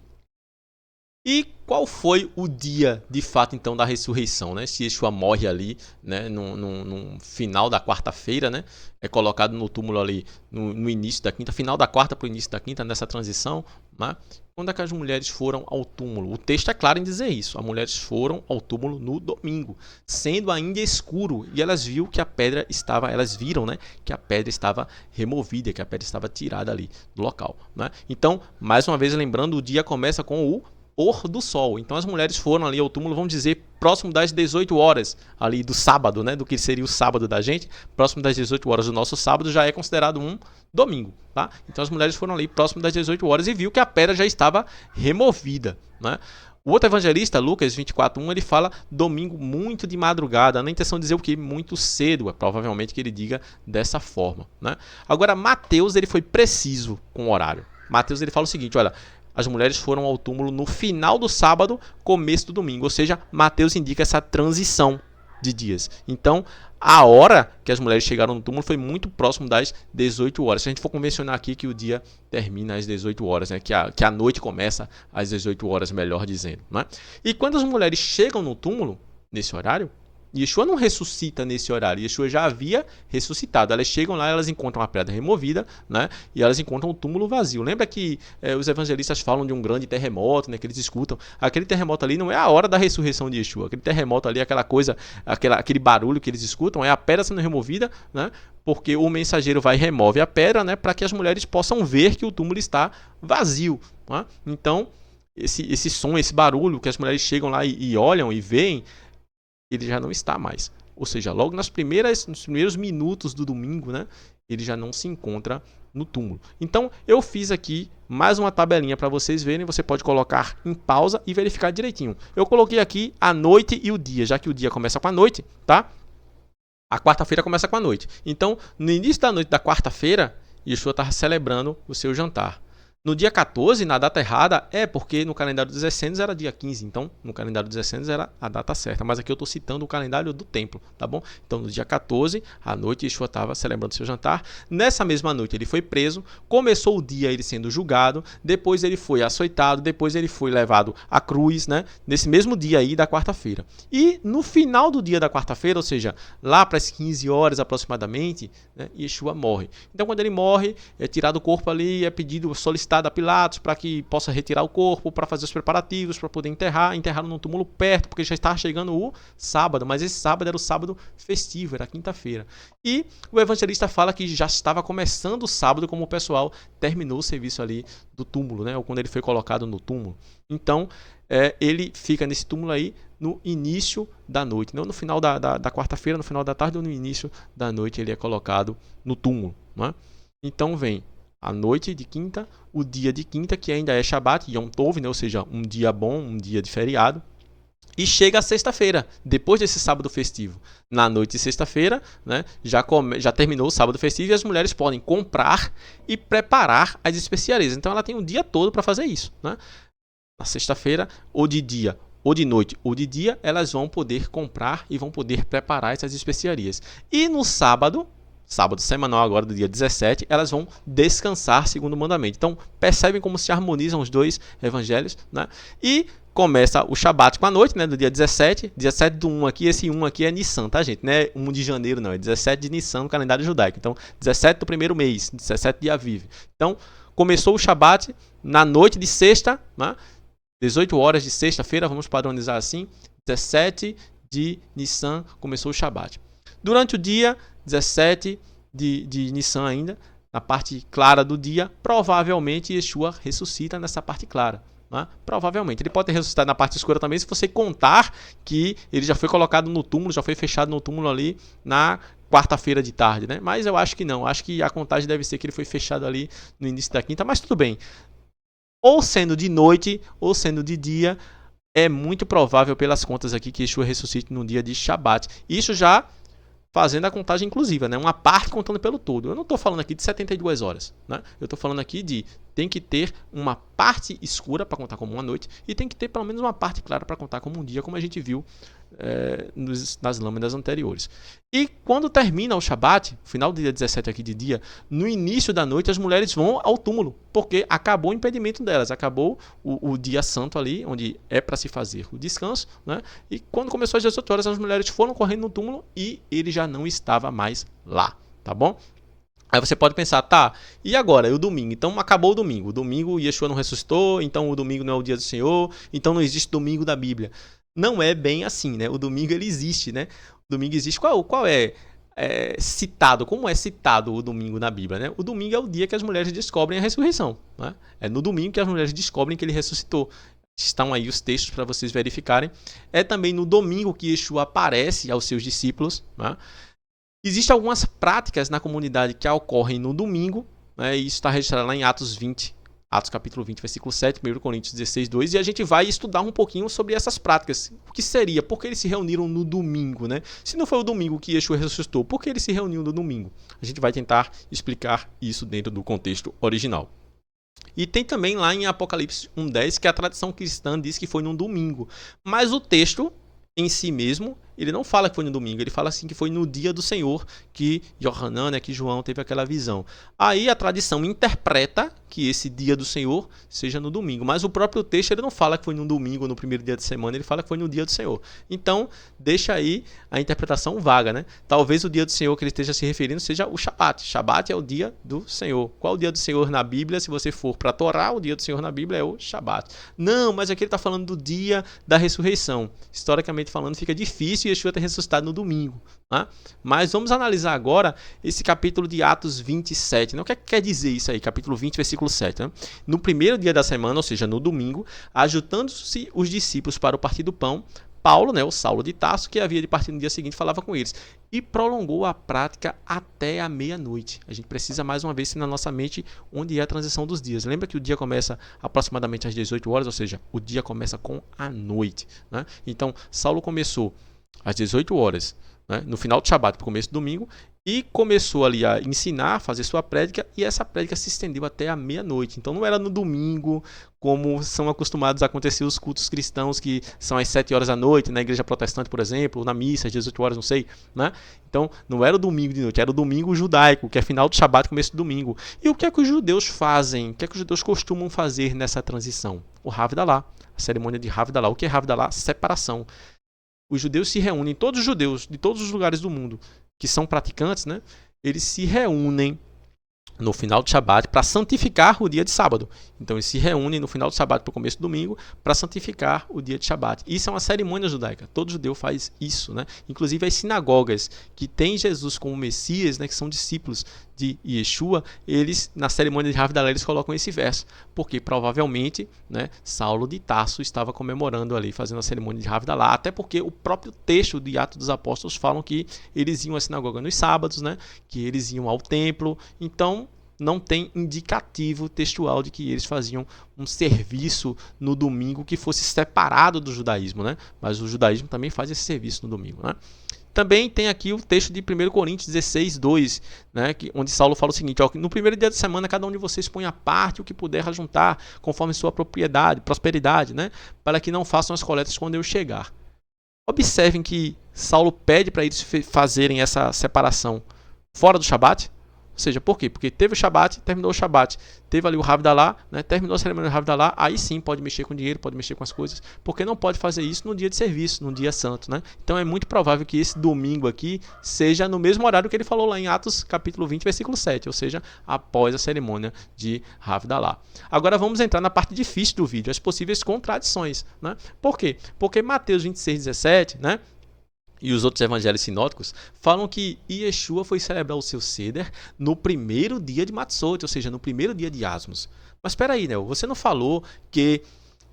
E qual foi o dia, de fato, então, da ressurreição, né? Se Yeshua morre ali, né, no final da quarta-feira, né? É colocado no túmulo ali no início da quinta, final da quarta para o início da quinta, nessa transição, né? Quando é que as mulheres foram ao túmulo? O texto é claro em dizer isso. As mulheres foram ao túmulo no domingo, sendo ainda escuro, e elas viram que a pedra estava, elas viram, né, que a pedra estava removida, que a pedra estava tirada ali do local, né? Então, mais uma vez lembrando, o dia começa com o pôr do sol. Então as mulheres foram ali ao túmulo, vamos dizer, próximo das 18 horas ali do sábado, né, do que seria o sábado da gente, próximo das 18 horas do nosso sábado já é considerado um domingo, tá? Então as mulheres foram ali próximo das 18 horas e viu que a pedra já estava removida, né? O outro evangelista, Lucas 24:1, ele fala domingo muito de madrugada, na intenção de dizer o que? Muito cedo, provavelmente que ele diga dessa forma, né? Agora, Mateus, ele foi preciso com o horário. Mateus, ele fala o seguinte, olha, as mulheres foram ao túmulo no final do sábado, começo do domingo. Ou seja, Mateus indica essa transição de dias. Então, a hora que as mulheres chegaram no túmulo foi muito próximo das 18 horas. Se a gente for convencionar aqui que o dia termina às 18 horas, né? que a noite começa às 18 horas, melhor dizendo. Né? E quando as mulheres chegam no túmulo, nesse horário, Yeshua não ressuscita nesse horário, Yeshua já havia ressuscitado. Elas chegam lá, elas encontram a pedra removida, né? E elas encontram o túmulo vazio. Lembra que os evangelistas falam de um grande terremoto, né? Que eles escutam. Aquele terremoto ali não é a hora da ressurreição de Yeshua. Aquele terremoto ali, aquela coisa, aquele barulho que eles escutam, é a pedra sendo removida, né? Porque o mensageiro vai e remove a pedra, né? Para que as mulheres possam ver que o túmulo está vazio, né? Então, esse som, esse barulho que as mulheres chegam lá e olham e veem, ele já não está mais. Ou seja, logo nos primeiros minutos do domingo, né, ele já não se encontra no túmulo. Então, eu fiz aqui mais uma tabelinha para vocês verem. Você pode colocar em pausa e verificar direitinho. Eu coloquei aqui a noite e o dia, já que o dia começa com a noite, tá? A quarta-feira começa com a noite. Então, no início da noite da quarta-feira, Yeshua estava celebrando o seu jantar. No dia 14, na data errada, porque no calendário dos essênios era dia 15. Então, no calendário dos essênios era a data certa. Mas aqui eu estou citando o calendário do templo, tá bom? Então, no dia 14, à noite, Yeshua estava celebrando seu jantar. Nessa mesma noite, ele foi preso. Começou o dia ele sendo julgado. Depois, ele foi açoitado. Depois, ele foi levado à cruz, né? Nesse mesmo dia aí da quarta-feira. E no final do dia da quarta-feira, ou seja, lá para as 15 horas aproximadamente, né, Yeshua morre. Então, quando ele morre, é tirado o corpo ali, é pedido, solicitado a Pilatos para que possa retirar o corpo, para fazer os preparativos, para poder enterraram num túmulo perto, porque já estava chegando o sábado, mas esse sábado era o sábado festivo, era quinta-feira. E o evangelista fala que já estava começando o sábado, como o pessoal terminou o serviço ali do túmulo, né? Ou quando ele foi colocado no túmulo. Então, ele fica nesse túmulo aí no início da noite, não no final da quarta-feira, no final da tarde ou no início da noite ele é colocado no túmulo, né? Então vem a noite de quinta, o dia de quinta, que ainda é Shabat, Yom Tov, né? Ou seja, um dia bom, um dia de feriado. E chega a sexta-feira, depois desse sábado festivo. Na noite de sexta-feira, né, já terminou o sábado festivo e as mulheres podem comprar e preparar as especiarias. Então ela tem um dia todo para fazer isso, né? Na sexta-feira, ou de dia, ou de noite, ou de dia, elas vão poder comprar e vão poder preparar essas especiarias. E no sábado semanal agora do dia 17, elas vão descansar segundo o mandamento. Então, percebem como se harmonizam os dois evangelhos, né? E começa o Shabat com a noite, né, do dia 17 do 1 aqui, esse 1 aqui é Nissan, tá, gente? Não é 1 de janeiro, não, é 17 de Nissan no calendário judaico. Então, 17 do primeiro mês, 17 de Aviv. Então, começou o Shabat na noite de sexta, né? 18 horas de sexta-feira, vamos padronizar assim, 17 de Nissan começou o Shabat. Durante o dia 17 de Nissan ainda, na parte clara do dia, provavelmente Yeshua ressuscita nessa parte clara. Né? Provavelmente. Ele pode ter ressuscitado na parte escura também, se você contar que ele já foi colocado no túmulo, já foi fechado no túmulo ali na quarta-feira de tarde. Né? Mas eu acho que não. Acho que a contagem deve ser que ele foi fechado ali no início da quinta, mas tudo bem. Ou sendo de noite, ou sendo de dia, é muito provável pelas contas aqui que Yeshua ressuscite no dia de Shabat. Isso já fazendo a contagem inclusiva, né? Uma parte contando pelo todo. Eu não estou falando aqui de 72 horas, né? Eu estou falando aqui de tem que ter uma parte escura para contar como uma noite e tem que ter pelo menos uma parte clara para contar como um dia, como a gente viu nas lâminas anteriores. E quando termina o Shabat, final do dia 17 aqui de dia, no início da noite as mulheres vão ao túmulo, porque acabou o impedimento delas, acabou o dia santo ali, onde é para se fazer o descanso, né? E quando começou às 18 horas, as mulheres foram correndo no túmulo e ele já não estava mais lá, tá bom? Aí você pode pensar, tá, e agora? É o domingo. Então acabou o domingo. O domingo Yeshua não ressuscitou, então o domingo não é o dia do Senhor, então não existe domingo da Bíblia. Não é bem assim, né? O domingo ele existe, né? O domingo existe. Qual é citado? Como é citado o domingo na Bíblia, né? O domingo é o dia que as mulheres descobrem a ressurreição, né? É no domingo que as mulheres descobrem que ele ressuscitou. Estão aí os textos para vocês verificarem. É também no domingo que Yeshua aparece aos seus discípulos, né? Existem algumas práticas na comunidade que ocorrem no domingo, né? E isso está registrado lá em Atos 20, Atos capítulo 20, versículo 7, 1 Coríntios 16, 2, e a gente vai estudar um pouquinho sobre essas práticas. O que seria? Por que eles se reuniram no domingo, né? Se não foi o domingo que Yeshua ressuscitou, por que eles se reuniram no domingo? A gente vai tentar explicar isso dentro do contexto original. E tem também lá em Apocalipse 1:10 que a tradição cristã diz que foi num domingo, mas o texto em si mesmo, ele não fala que foi no domingo, ele fala assim que foi no dia do Senhor que Yohanan, né, que João teve aquela visão. Aí a tradição interpreta que esse dia do Senhor seja no domingo, mas o próprio texto ele não fala que foi no domingo ou no primeiro dia de semana, ele fala que foi no dia do Senhor. Então, deixa aí a interpretação vaga, né? Talvez o dia do Senhor que ele esteja se referindo seja o Shabat. Shabat é o dia do Senhor. Qual o dia do Senhor na Bíblia? Se você for para a Torá, o dia do Senhor na Bíblia é o Shabat. Não, mas aqui ele está falando do dia da ressurreição. Historicamente falando, fica difícil Yeshua ter ressuscitado no domingo. Né? Mas vamos analisar agora esse capítulo de Atos 27. Né? O que quer dizer isso aí? Capítulo 20, versículo 7. Né? No primeiro dia da semana, ou seja, no domingo, ajuntando-se os discípulos para o partir do pão, Paulo, né, o Saulo de Tarso, que havia de partir no dia seguinte, falava com eles. E prolongou a prática até a meia-noite. A gente precisa mais uma vez ter na nossa mente onde é a transição dos dias. Lembra que o dia começa aproximadamente às 18 horas, ou seja, o dia começa com a noite. Né? Então, Saulo começou às 18 horas, né, no final do Shabat, para o começo do domingo, e começou ali a ensinar, a fazer sua prédica, e essa prédica se estendeu até a meia-noite. Então não era no domingo, como são acostumados a acontecer os cultos cristãos, que são às 7 horas da noite, na igreja protestante, por exemplo, ou na missa, às 18 horas, não sei. Né? Então não era o domingo de noite, era o domingo judaico, que é final do Shabat, começo do domingo. E o que é que os judeus fazem? O que é que os judeus costumam fazer nessa transição? O Havdalah, a cerimônia de Havdalah. O que é Havdalah? Separação. Os judeus se reúnem, todos os judeus de todos os lugares do mundo que são praticantes, né, eles se reúnem no final do Shabat para santificar o dia de sábado. Então eles se reúnem no final do Shabat para o começo do domingo para santificar o dia de Shabat. Isso é uma cerimônia judaica. Todo judeu faz isso, né? Inclusive as sinagogas que têm Jesus como Messias, né, que são discípulos de Yeshua, eles na cerimônia de Havdalah eles colocam esse verso, porque provavelmente, né, Saulo de Tarso estava comemorando ali, fazendo a cerimônia de Havdalah, até porque o próprio texto de Atos dos Apóstolos falam que eles iam à sinagoga nos sábados, né, que eles iam ao templo. Então não tem indicativo textual de que eles faziam um serviço no domingo que fosse separado do judaísmo, né? Mas o judaísmo também faz esse serviço no domingo, né? Também tem aqui o texto de 1 Coríntios 16, 2, né, onde Saulo fala o seguinte: ó, no primeiro dia da semana, cada um de vocês põe à parte o que puder ajuntar, conforme sua propriedade, prosperidade, né, para que não façam as coletas quando eu chegar. Observem que Saulo pede para eles fazerem essa separação fora do Shabat. Ou seja, por quê? Porque teve o Shabat, terminou o Shabat, teve ali o Havdalah, né, terminou a cerimônia do Havdalah, aí sim pode mexer com dinheiro, pode mexer com as coisas, porque não pode fazer isso no dia de serviço, no dia santo, né? Então é muito provável que esse domingo aqui seja no mesmo horário que ele falou lá em Atos capítulo 20, versículo 7, ou seja, após a cerimônia de Havdalah. Agora vamos entrar na parte difícil do vídeo, as possíveis contradições, né? Por quê? Porque Mateus 26, 17, né, e os outros evangelhos sinóticos falam que Yeshua foi celebrar o seu Seder no primeiro dia de Matzot, ou seja, no primeiro dia de Asmos. Mas espera aí, Nel, você não falou que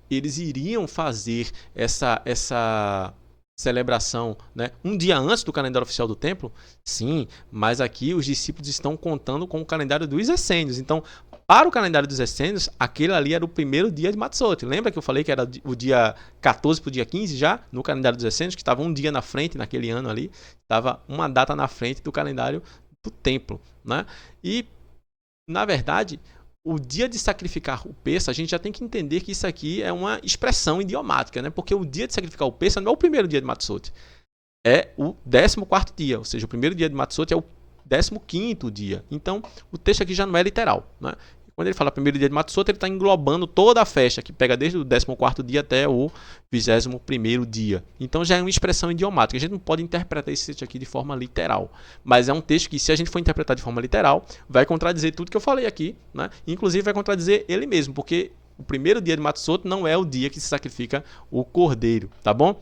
eles iriam fazer essa celebração, né, um dia antes do calendário oficial do templo? Sim, mas aqui os discípulos estão contando com o calendário dos essênios. Então, Para o calendário dos essênios, aquele ali era o primeiro dia de Matsoti. Lembra que eu falei que era o dia 14 para o dia 15 já, no calendário dos essênios, que estava um dia na frente naquele ano ali, estava uma data na frente do calendário do templo, né? E, na verdade, o dia de sacrificar o Pêssah, a gente já tem que entender que isso aqui é uma expressão idiomática, né? Porque o dia de sacrificar o Pêssah não é o primeiro dia de Matsoti, é o 14º dia, ou seja, o primeiro dia de Matsoti é o 15º dia. Então, o texto aqui já não é literal, né? Quando ele fala primeiro dia de Matsoti, ele está englobando toda a festa, que pega desde o 14º dia até o 21º dia. Então já é uma expressão idiomática. A gente não pode interpretar esse texto aqui de forma literal. Mas é um texto que, se a gente for interpretar de forma literal, vai contradizer tudo que eu falei aqui, né? Inclusive vai contradizer ele mesmo, porque o primeiro dia de Matsoti não é o dia que se sacrifica o cordeiro, tá bom?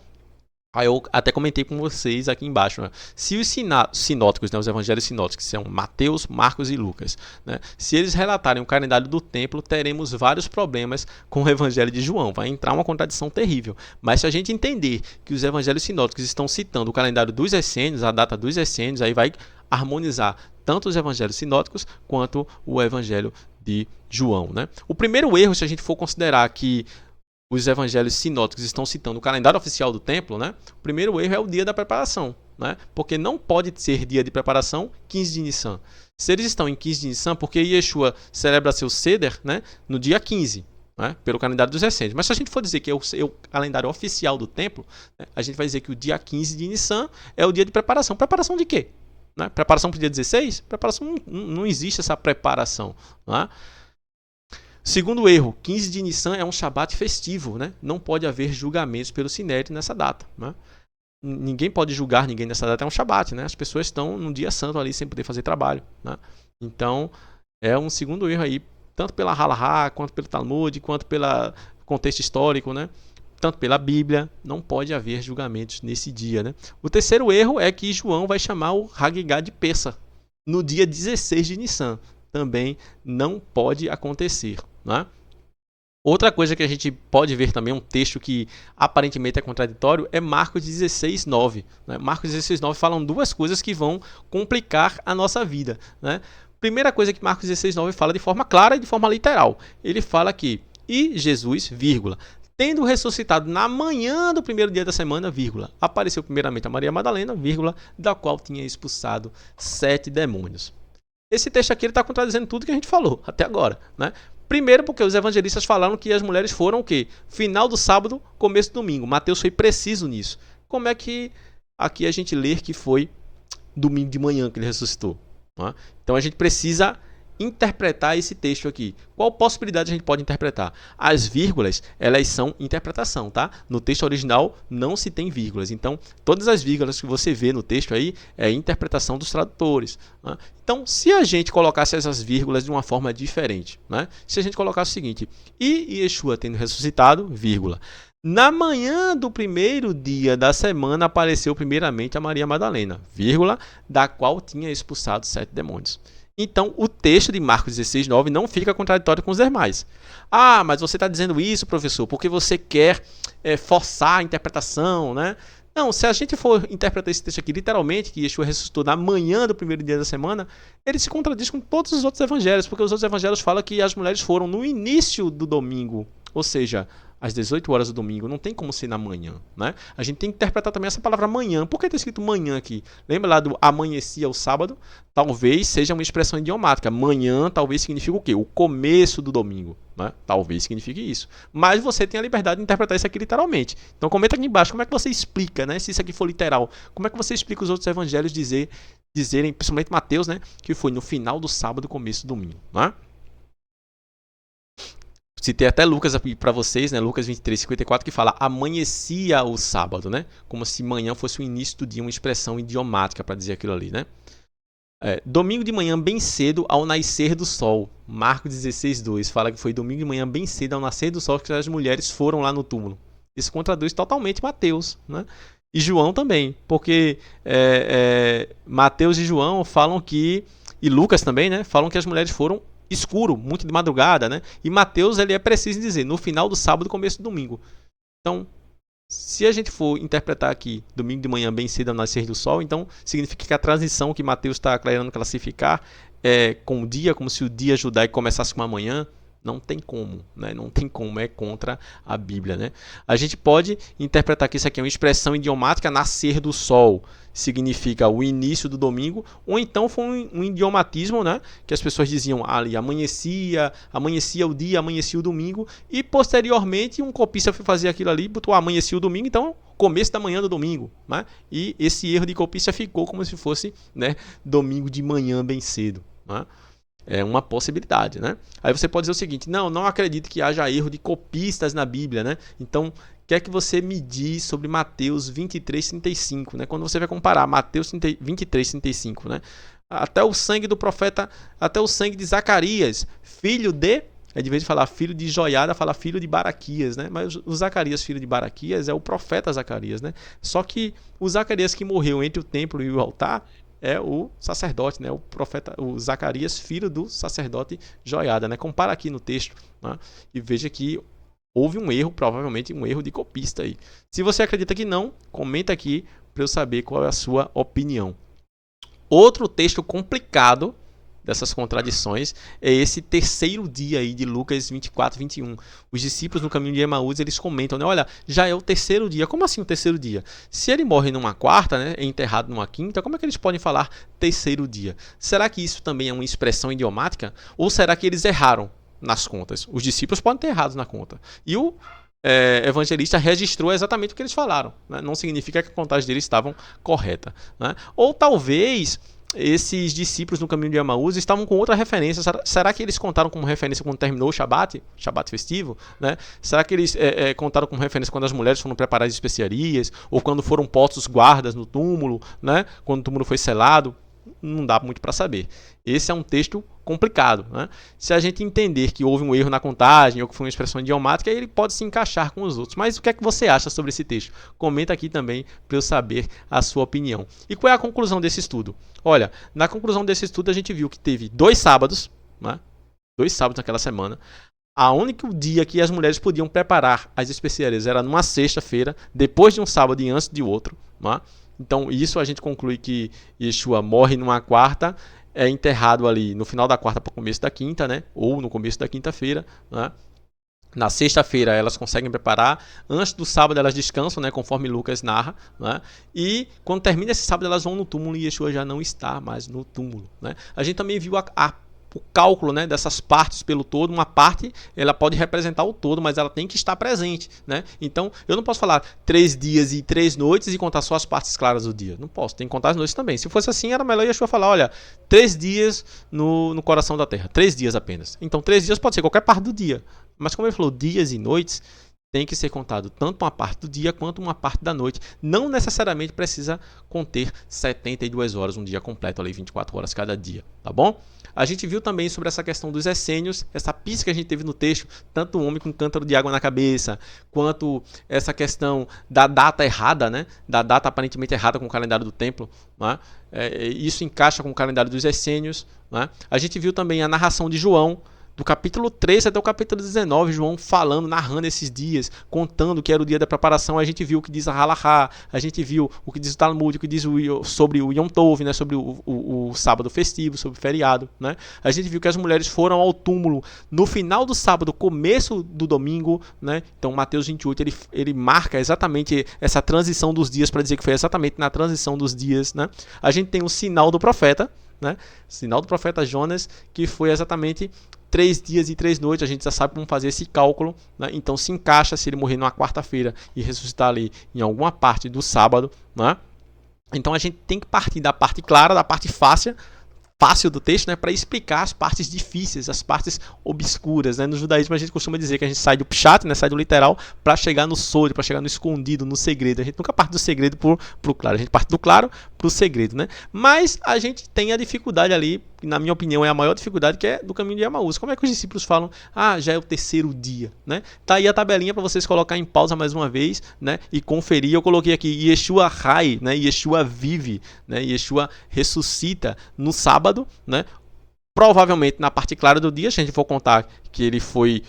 Aí eu até comentei com vocês aqui embaixo, né? Se os sinóticos, né, os evangelhos sinóticos, que são Mateus, Marcos e Lucas, né, se eles relatarem o calendário do templo, teremos vários problemas com o evangelho de João. Vai entrar uma contradição terrível. Mas se a gente entender que os evangelhos sinóticos estão citando o calendário dos essênios, a data dos essênios, aí vai harmonizar tanto os evangelhos sinóticos quanto o evangelho de João, né? O primeiro erro, se a gente for considerar que os evangelhos sinóticos estão citando o calendário oficial do templo, né? O primeiro erro é o dia da preparação, né? Porque não pode ser dia de preparação 15 de Nissan. Se eles estão em 15 de Nissan, porque Yeshua celebra seu Seder, né, no dia 15, né, pelo calendário dos essênios. Mas se a gente for dizer que é o calendário oficial do templo, né, a gente vai dizer que o dia 15 de Nissan é o dia de preparação. Preparação de quê? Né? Preparação para o dia 16? Preparação, não existe essa preparação, né? Segundo erro, 15 de Nissan é um Shabat festivo, né? Não pode haver julgamentos pelo Sinédrio nessa data, né? Ninguém pode julgar ninguém nessa data, é um Shabat, né? As pessoas estão num dia santo ali sem poder fazer trabalho, né? Então, é um segundo erro aí, tanto pela Halahá, quanto pelo Talmud, quanto pelo contexto histórico, né? Tanto pela Bíblia, não pode haver julgamentos nesse dia, né? O terceiro erro é que João vai chamar o Hagigá de Pêssah no dia 16 de Nissan. Também não pode acontecer, né? Outra coisa que a gente pode ver também, um texto que aparentemente é contraditório, é Marcos 16:9. Né? Marcos 16:9 falam duas coisas que vão complicar a nossa vida, né? Primeira coisa que Marcos 16:9 fala de forma clara e de forma literal. Ele fala que, e Jesus, vírgula, tendo ressuscitado na manhã do primeiro dia da semana, vírgula, apareceu primeiramente a Maria Madalena, vírgula, da qual tinha expulsado 7 demônios. Esse texto aqui está contradizendo tudo que a gente falou até agora, né? Primeiro porque os evangelistas falaram que as mulheres foram o quê? Final do sábado, começo do domingo. Mateus foi preciso nisso. Como é que aqui a gente lê que foi domingo de manhã que ele ressuscitou? Né? Então a gente precisa interpretar esse texto aqui. Qual possibilidade a gente pode interpretar? As vírgulas, elas são interpretação, tá? No texto original não se tem vírgulas. Então, todas as vírgulas que você vê no texto aí é interpretação dos tradutores, né? Então, se a gente colocasse essas vírgulas de uma forma diferente, né? Se a gente colocasse o seguinte: e Yeshua tendo ressuscitado, vírgula, na manhã do primeiro dia da semana apareceu primeiramente a Maria Madalena, vírgula, da qual tinha expulsado 7 demônios. Então, o texto de Marcos 16:9 não fica contraditório com os demais. Ah, mas você está dizendo isso, professor, porque você quer forçar a interpretação, né? Não, se a gente for interpretar esse texto aqui literalmente, que Yeshua ressuscitou na manhã do primeiro dia da semana, ele se contradiz com todos os outros evangelhos, porque os outros evangelhos falam que as mulheres foram no início do domingo, ou seja, às 18 horas do domingo, não tem como ser na manhã, né? A gente tem que interpretar também essa palavra manhã. Por que está escrito manhã aqui? Lembra lá do amanhecia o sábado? Talvez seja uma expressão idiomática. Manhã talvez signifique o quê? O começo do domingo, né? Talvez signifique isso. Mas você tem a liberdade de interpretar isso aqui literalmente. Então comenta aqui embaixo como é que você explica, né? Se isso aqui for literal, como é que você explica os outros evangelhos dizerem, principalmente Mateus, né? Que foi no final do sábado, começo do domingo, né? Citei até Lucas para vocês, né? Lucas 23:54, que fala amanhecia o sábado, né? Como se manhã fosse o início do dia, uma expressão idiomática para dizer aquilo ali, né? Domingo de manhã bem cedo ao nascer do sol. Marcos 16:2 fala que foi domingo de manhã bem cedo ao nascer do sol que as mulheres foram lá no túmulo. Isso contradiz totalmente Mateus, né? E João também, porque Mateus e João falam que, e Lucas também, né? Falam que as mulheres foram escuro, muito de madrugada, né? E Mateus, ele é preciso dizer, no final do sábado, começo do domingo. Então, se a gente for interpretar aqui, domingo de manhã bem cedo ao nascer do sol, então significa que a transição que Mateus está querendo classificar com o dia, como se o dia judaico começasse com a manhã. Não tem como, né? Não tem como, é contra a Bíblia, né? A gente pode interpretar que isso aqui é uma expressão idiomática, nascer do sol significa o início do domingo, ou então foi um idiomatismo, né? Que as pessoas diziam ali, amanhecia o dia, amanhecia o domingo, e posteriormente um copista foi fazer aquilo ali, botou amanhecia o domingo, então começo da manhã do domingo, né? E esse erro de copista ficou como se fosse, né, domingo de manhã bem cedo, né? É uma possibilidade, né? Aí você pode dizer o seguinte: não acredito que haja erro de copistas na Bíblia, né? Então, o que é que você me diz sobre Mateus 23:35, né? Quando você vai comparar Mateus 23:35, né? Até o sangue do profeta, até o sangue de Zacarias, filho de... de vez de falar filho de Joiada, fala filho de Baraquias, né? Mas o Zacarias, filho de Baraquias, é o profeta Zacarias, né? Só que o Zacarias que morreu entre o templo e o altar é o sacerdote, né? O profeta, o Zacarias, filho do sacerdote Joiada, né? Compara aqui no texto, né? E veja que houve um erro, provavelmente um erro de copista aí. Se você acredita que não, comenta aqui para eu saber qual é a sua opinião. Outro texto complicado dessas contradições é esse terceiro dia aí de Lucas 24:21. Os discípulos no caminho de Emaús, eles comentam, né? Olha, já é o terceiro dia. Como assim o terceiro dia? Se ele morre numa quarta, né, é enterrado numa quinta, como é que eles podem falar terceiro dia? Será que isso também é uma expressão idiomática? Ou será que eles erraram nas contas? Os discípulos podem ter errado na conta. E o evangelista registrou exatamente o que eles falaram, né? Não significa que a contagem deles estavam correta, né? Ou talvez esses discípulos no caminho de Emaús estavam com outra referência. Será que eles contaram como referência quando terminou o Shabat festivo, né? Será que eles contaram como referência quando as mulheres foram preparar as especiarias, ou quando foram postos guardas no túmulo, né? Quando o túmulo foi selado? Não dá muito para saber. Esse é um texto complicado, né? Se a gente entender que houve um erro na contagem ou que foi uma expressão idiomática, ele pode se encaixar com os outros. Mas o que é que você acha sobre esse texto? Comenta aqui também para eu saber a sua opinião. E qual é a conclusão desse estudo? Olha, na conclusão desse estudo a gente viu que teve 2 sábados, né? 2 sábados naquela semana. A único dia que as mulheres podiam preparar as especiarias era numa sexta-feira, depois de um sábado e antes de outro, né? Então, isso a gente conclui que Yeshua morre numa quarta, é enterrado ali no final da quarta para o começo da quinta, né? Ou no começo da quinta-feira, né? Na sexta-feira elas conseguem preparar, antes do sábado elas descansam, né? Conforme Lucas narra, né? E quando termina esse sábado elas vão no túmulo e Yeshua já não está mais no túmulo, né? A gente também viu o cálculo, né, dessas partes pelo todo. Uma parte ela pode representar o todo, mas ela tem que estar presente, né? Então eu não posso falar 3 dias e 3 noites e contar só as partes claras do dia. Não posso, tem que contar as noites também. Se fosse assim, era melhor Yeshua falar: olha, 3 dias no coração da terra, 3 dias apenas. Então 3 dias pode ser qualquer parte do dia, mas como ele falou dias e noites, tem que ser contado tanto uma parte do dia quanto uma parte da noite. Não necessariamente precisa conter 72 horas, um dia completo, ali 24 horas cada dia, tá bom? A gente viu também sobre essa questão dos essênios, essa pista que a gente teve no texto, tanto o homem com um cântaro de água na cabeça, quanto essa questão da data errada, né? Da data aparentemente errada com o calendário do templo, né? Isso encaixa com o calendário dos essênios, né? A gente viu também a narração de João, do capítulo 13 até o capítulo 19, João falando, narrando esses dias, contando que era o dia da preparação. A gente viu o que diz a Halachá, a gente viu o que diz o Talmud, o que diz sobre o Yom Tov, né? Sobre o sábado festivo, sobre o feriado, né? A gente viu que as mulheres foram ao túmulo no final do sábado, começo do domingo, né? Então Mateus 28, ele marca exatamente essa transição dos dias, para dizer que foi exatamente na transição dos dias, né? A gente tem o sinal do profeta, né? Sinal do profeta Jonas, que foi exatamente 3 dias e 3 noites. A gente já sabe como fazer esse cálculo, né? Então se encaixa se ele morrer numa quarta-feira e ressuscitar ali em alguma parte do sábado, né? Então a gente tem que partir da parte clara, da parte fácil do texto, né, para explicar as partes difíceis, as partes obscuras, né? No judaísmo a gente costuma dizer que a gente sai do pshat, né, sai do literal, para chegar no sod, para chegar no escondido, no segredo. A gente nunca parte do segredo pro claro, a gente parte do claro pro segredo, né? Mas a gente tem a dificuldade ali, que na minha opinião é a maior dificuldade, que é do caminho de Emaús. Como é que os discípulos falam: ah, já é o terceiro dia, né? Tá aí a tabelinha para vocês colocar em pausa mais uma vez, né, e conferir. Eu coloquei aqui Yeshua Hai, né? Yeshua vive, né? Yeshua ressuscita no sábado, né? Provavelmente na parte clara do dia, se a gente for contar que ele foi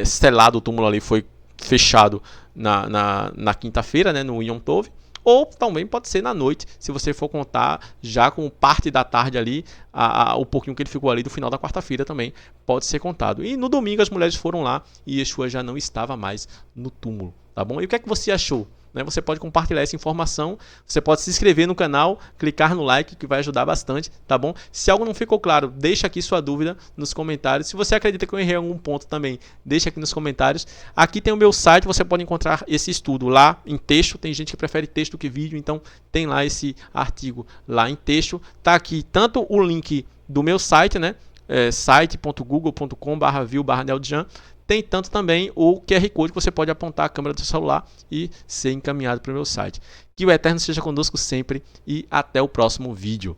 selado, o túmulo ali foi fechado na quinta-feira, né, no Yom Tov. ou também pode ser na noite, se você for contar já com parte da tarde ali, o pouquinho que ele ficou ali do final da quarta-feira também pode ser contado. E no domingo as mulheres foram lá e Yeshua já não estava mais no túmulo, tá bom? E o que é que você achou? Você pode compartilhar essa informação, você pode se inscrever no canal, clicar no like, que vai ajudar bastante, tá bom? Se algo não ficou claro, deixa aqui sua dúvida nos comentários. Se você acredita que eu errei em algum ponto também, deixa aqui nos comentários. Aqui tem o meu site, você pode encontrar esse estudo lá em texto. Tem gente que prefere texto do que vídeo, então tem lá esse artigo lá em texto. Tá aqui tanto o link do meu site, né? site.google.com/view/neldjan. Tem tanto também o QR Code que você pode apontar a câmera do seu celular e ser encaminhado para o meu site. Que o Eterno seja conosco sempre e até o próximo vídeo.